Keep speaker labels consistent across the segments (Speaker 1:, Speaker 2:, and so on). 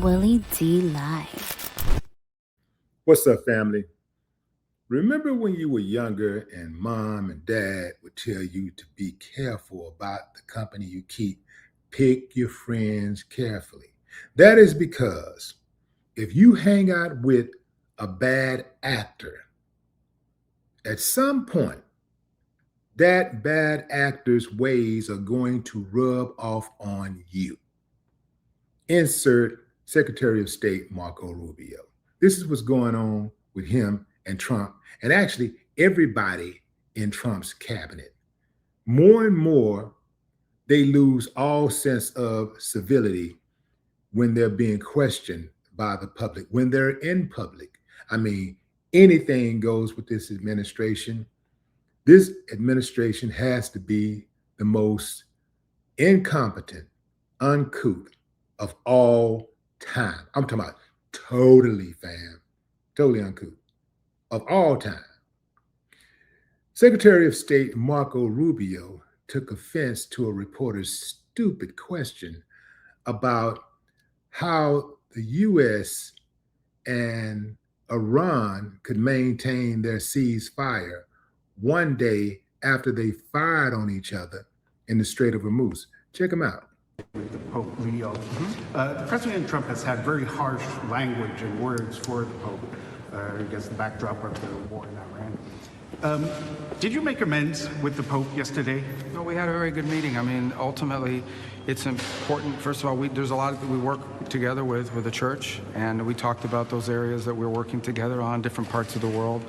Speaker 1: Willie D Live.
Speaker 2: What's up, family? Remember when you were younger and mom and dad would tell you to be careful about the company you keep? Pick your friends carefully. That is because if you hang out with a bad actor, at some point, that bad actor's ways are going to rub off on you. Insert Secretary of State Marco Rubio. This is what's going on with him and Trump, and actually everybody in Trump's cabinet. More and more, they lose all sense of civility when they're being questioned by the public, when they're in public. I mean, anything goes with this administration. This administration has to be the most incompetent, uncouth of all time. I'm talking about totally uncouth of all time. Secretary of State Marco Rubio took offense to a reporter's stupid question about how the U.S. and Iran could maintain their ceasefire one day after they fired on each other in the Strait of Hormuz. Check them out.
Speaker 3: The Pope Leo. President Trump has had very harsh language and words for the Pope against the backdrop of the war in Iran. Did you make amends with the Pope yesterday?
Speaker 4: No, we had a very good meeting. I mean, ultimately, it's important. First of all, there's a lot that we work together with the church, and we talked about those areas that we're working together on, different parts of the world.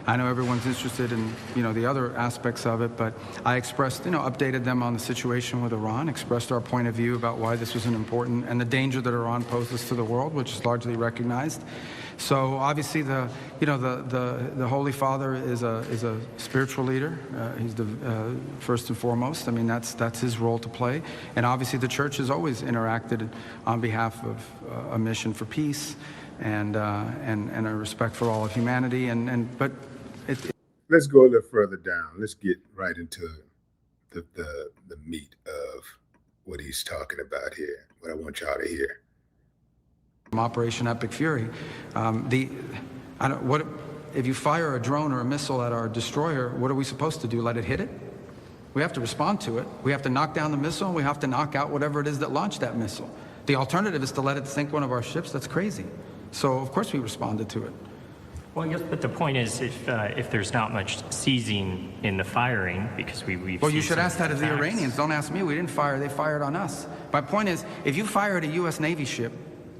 Speaker 4: I know everyone's interested in, the other aspects of it, but I expressed, updated them on the situation with Iran, expressed our point of view about why this was important and the danger that Iran poses to the world, which is largely recognized. So obviously, the Holy Father is a spiritual leader. He's the first and foremost. I mean, that's his role to play. And obviously, the church has always interacted on behalf of a mission for peace and a respect for all of humanity. But
Speaker 2: let's go a little further down. Let's get right into the meat of what he's talking about here. What I want y'all to hear.
Speaker 4: Operation Epic Fury. If you fire a drone or a missile at our destroyer, what are we supposed to do? Let it hit it? We have to respond to it. We have to knock down the missile, and we have to knock out whatever it is that launched that missile. The alternative is to let it sink one of our ships. That's crazy. So of course we responded to it.
Speaker 5: Well, yes, but the point is, if there's not much seizing in the firing, because we've
Speaker 4: well, you should ask that of the Iranians. Don't ask me. We didn't fire. They fired on us. My point is, if you fire at a U.S. Navy ship,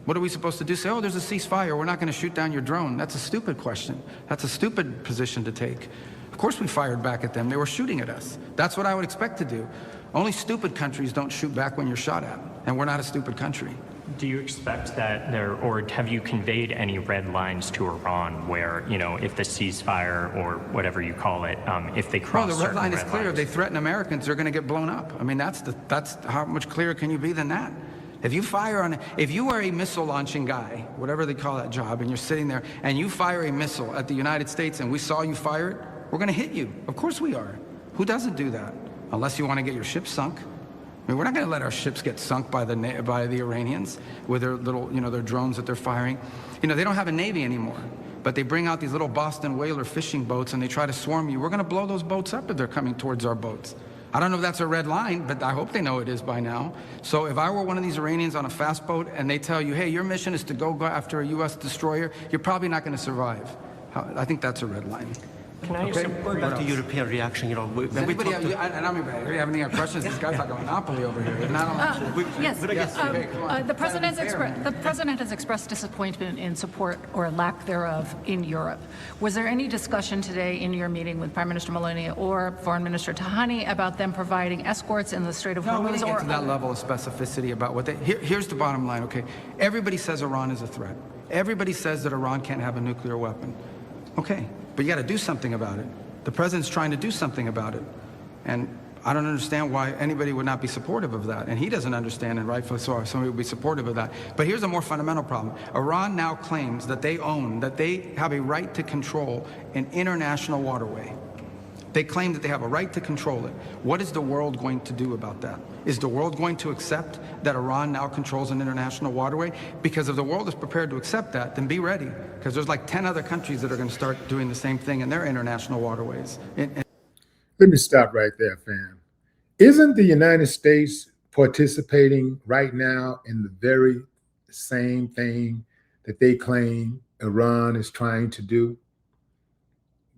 Speaker 4: what are we supposed to do? Say, oh, there's a ceasefire. We're not going to shoot down your drone. That's a stupid question. That's a stupid position to take. Of course we fired back at them. They were shooting at us. That's what I would expect to do. Only stupid countries don't shoot back when you're shot at, and we're not a stupid country.
Speaker 5: Do you expect that or have you conveyed any red lines to Iran where, if the ceasefire or whatever you call it, if they cross
Speaker 4: the red line is clear.
Speaker 5: lines.
Speaker 4: If they threaten Americans, they're going to get blown up. I mean, that's how much clearer can you be than that? If you are a missile launching guy, whatever they call that job, and you're sitting there and you fire a missile at the United States and we saw you fire it, we're going to hit you. Of course we are. Who doesn't do that? Unless you want to get your ship sunk. I mean, we're not going to let our ships get sunk by the Iranians with their little, their drones that they're firing. They don't have a navy anymore, but they bring out these little Boston whaler fishing boats and they try to swarm you. We're going to blow those boats up if they're coming towards our boats. I don't know if that's a red line, but I hope they know it is by now. So if I were one of these Iranians on a fast boat and they tell you, hey, your mission is to go after a U.S. destroyer, you're probably not going to survive. I think that's a red line.
Speaker 5: Can I
Speaker 6: going back to European reaction,
Speaker 4: Does anybody have any other questions? This guy's like a monopoly over here.
Speaker 7: Yes. The president has expressed disappointment in support or lack thereof in Europe. Was there any discussion today in your meeting with Prime Minister Meloni or Foreign Minister Tahani about them providing escorts in the Strait of Hormuz?
Speaker 4: No, we didn't get to that level of specificity about what they... Here's the bottom line, okay? Everybody says Iran is a threat. Everybody says that Iran can't have a nuclear weapon. Okay, but you got to do something about it. The president's trying to do something about it. And I don't understand why anybody would not be supportive of that. And he doesn't understand, and rightfully so, somebody would be supportive of that. But here's a more fundamental problem. Iran now claims that they have a right to control an international waterway. They claim that they have a right to control it. What is the world going to do about that? Is the world going to accept that Iran now controls an international waterway? Because if the world is prepared to accept that, then be ready, because there's like 10 other countries that are going to start doing the same thing in their international waterways.
Speaker 2: Let me stop right there, fam. Isn't the United States participating right now in the very same thing that they claim Iran is trying to do?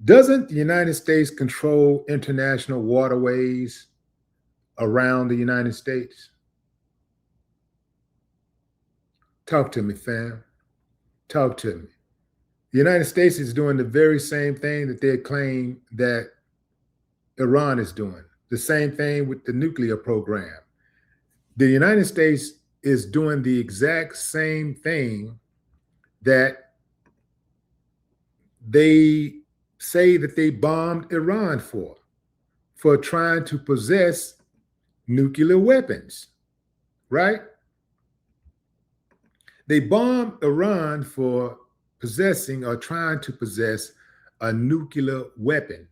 Speaker 2: Doesn't the United States control international waterways around the United States? Talk to me, fam. Talk to me. The United States is doing the very same thing that they claim that Iran is doing. The same thing with the nuclear program. The United States is doing the exact same thing that they say that they bombed Iran for trying to possess nuclear weapons, right? They bombed Iran for possessing or trying to possess a nuclear weapon,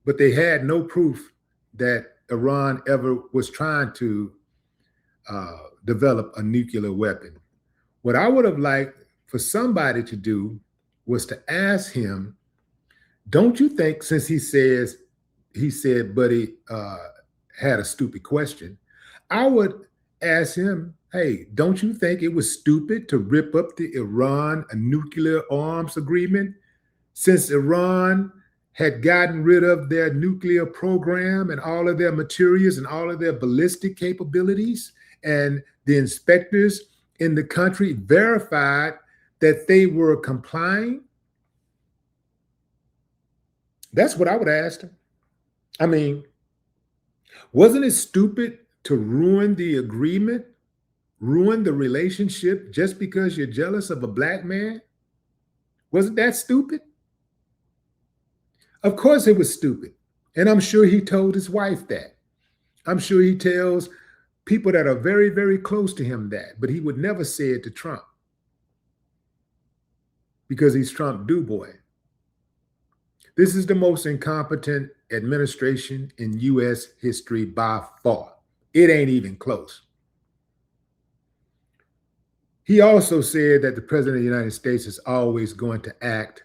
Speaker 2: but they had no proof that Iran ever was trying to develop a nuclear weapon. What I would have liked for somebody to do was to ask him, don't you think, since he said Buddy had a stupid question, I would ask him, hey, don't you think it was stupid to rip up the Iran nuclear arms agreement, since Iran had gotten rid of their nuclear program and all of their materials and all of their ballistic capabilities, and the inspectors in the country verified that they were complying? That's what I would ask him. I mean, wasn't it stupid to ruin the agreement, ruin the relationship just because you're jealous of a black man? Wasn't that stupid? Of course it was stupid. And I'm sure he told his wife that. I'm sure he tells people that are very, very close to him that, but he would never say it to Trump because he's Trump do-boy. This is the most incompetent administration in U.S. history by far. It ain't even close. He also said that the president of the United States is always going to act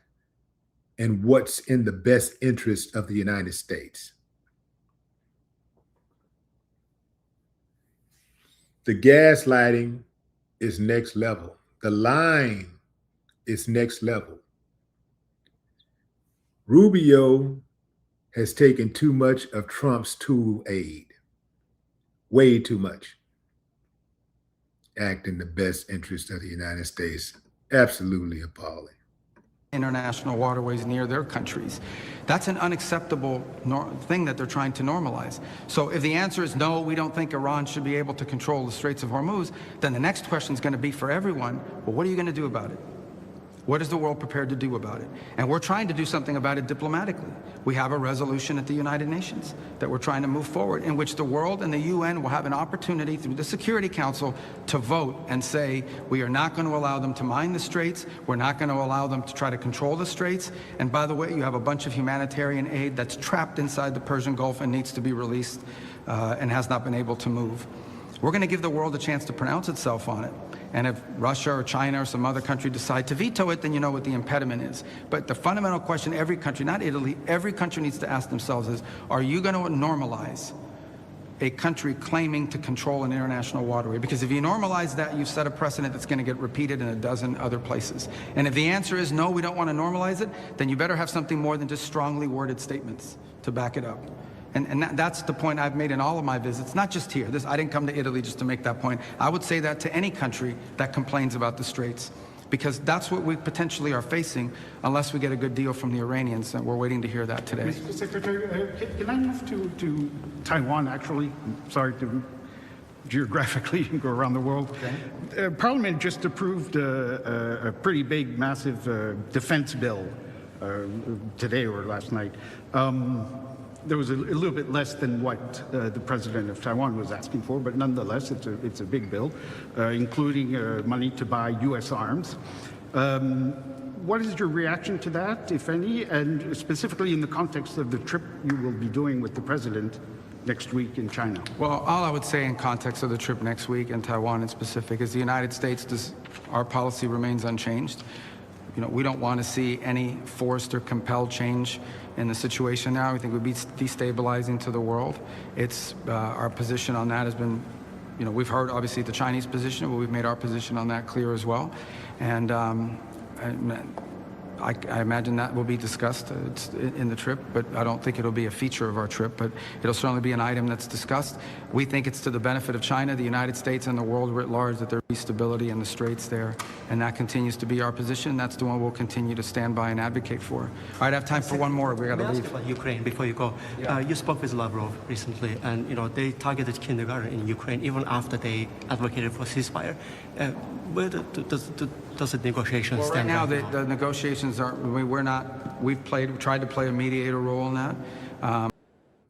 Speaker 2: in what's in the best interest of the United States. The gaslighting is next level. The lying is next level. Rubio has taken too much of Trump's tool aid, way too much. Act in the best interest of the United States. Absolutely appalling.
Speaker 4: International waterways near their countries. That's an unacceptable thing that they're trying to normalize. So if the answer is no, we don't think Iran should be able to control the Straits of Hormuz, then the next question is going to be for everyone, well, what are you going to do about it? What is the world prepared to do about it? And we're trying to do something about it diplomatically. We have a resolution at the United Nations that we're trying to move forward, in which the world and the UN will have an opportunity through the Security Council to vote and say, we are not going to allow them to mine the straits. We're not going to allow them to try to control the straits. And by the way, you have a bunch of humanitarian aid that's trapped inside the Persian Gulf and needs to be released and has not been able to move. We're going to give the world a chance to pronounce itself on it. And if Russia or China or some other country decide to veto it, then you know what the impediment is. But the fundamental question every country, not Italy, every country needs to ask themselves is, are you going to normalize a country claiming to control an international waterway? Because if you normalize that, you've set a precedent that's going to get repeated in a dozen other places. And if the answer is no, we don't want to normalize it, then you better have something more than just strongly worded statements to back it up. And that's the point I've made in all of my visits, not just here. I didn't come to Italy just to make that point. I would say that to any country that complains about the straits, because that's what we potentially are facing unless we get a good deal from the Iranians, and we're waiting to hear that today.
Speaker 3: Mr. Secretary, can I move to Taiwan, actually? I'm sorry to geographically go around the world. Okay. Parliament just approved a pretty big, massive defense bill today or last night. There was a little bit less than what the president of Taiwan was asking for, but nonetheless, it's a big bill, including money to buy U.S. arms. what is your reaction to that, if any, and specifically in the context of the trip you will be doing with the president next week in China?
Speaker 4: Well, all I would say in context of the trip next week in Taiwan in specific is the United States, our policy remains unchanged. You know, we don't want to see any forced or compelled change in the situation now. We think it would be destabilizing to the world. It's our position on that has been, you know, we've heard obviously the Chinese position, but we've made our position on that clear as well. And I imagine that will be discussed in the trip, but I don't think it'll be a feature of our trip, but it'll certainly be an item that's discussed. We think it's to the benefit of China, the United States, and the world writ large that there be stability in the straits there, and that continues to be our position. That's the one we'll continue to stand by and advocate for. All right, I have time for one more. We got to leave.
Speaker 6: About Ukraine before you go.
Speaker 4: Yeah.
Speaker 6: You spoke with Lavrov recently, and they targeted kindergarten in Ukraine even after they advocated for ceasefire. Where does the negotiation
Speaker 4: Well,
Speaker 6: stand?
Speaker 4: right now, the negotiations are, we've tried to play a mediator role in that.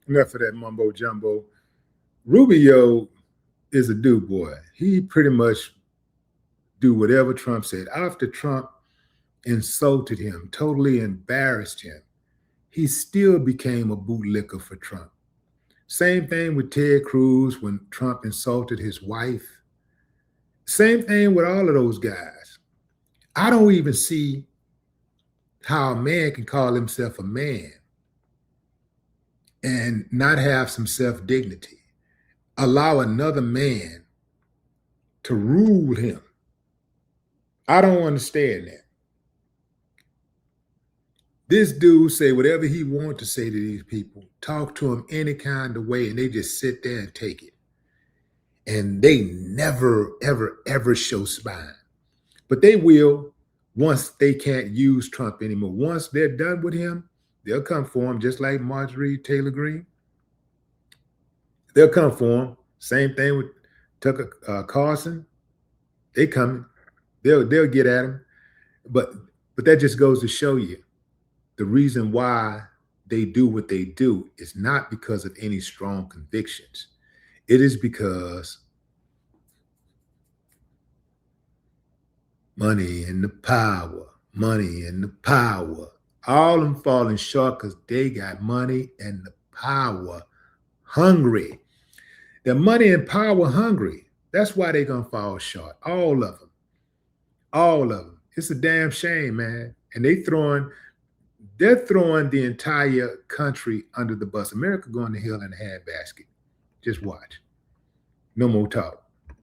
Speaker 2: Enough of that mumbo jumbo. Rubio is a do boy. He pretty much do whatever Trump said. After Trump insulted him, totally embarrassed him, he still became a bootlicker for Trump. Same thing with Ted Cruz when Trump insulted his wife. Same thing with all of those guys. I don't even see how a man can call himself a man and not have some self-dignity. Allow another man to rule him. I don't understand that. This dude say whatever he wants to say to these people, talk to them any kind of way, and they just sit there and take it. And they never, ever, ever show spine. But they will once they can't use Trump anymore. Once they're done with him, they'll come for him, just like Marjorie Taylor Greene. They'll come for him. Same thing with Tucker Carlson. They coming. They'll get at him. But that just goes to show you the reason why they do what they do is not because of any strong convictions. It is because money and the power, all them falling short because they got money and the power hungry. They're money and power hungry. That's why they're going to fall short. All of them. It's a damn shame, man. And they're throwing the entire country under the bus. America going to hell in a handbasket. Just watch. No more talk.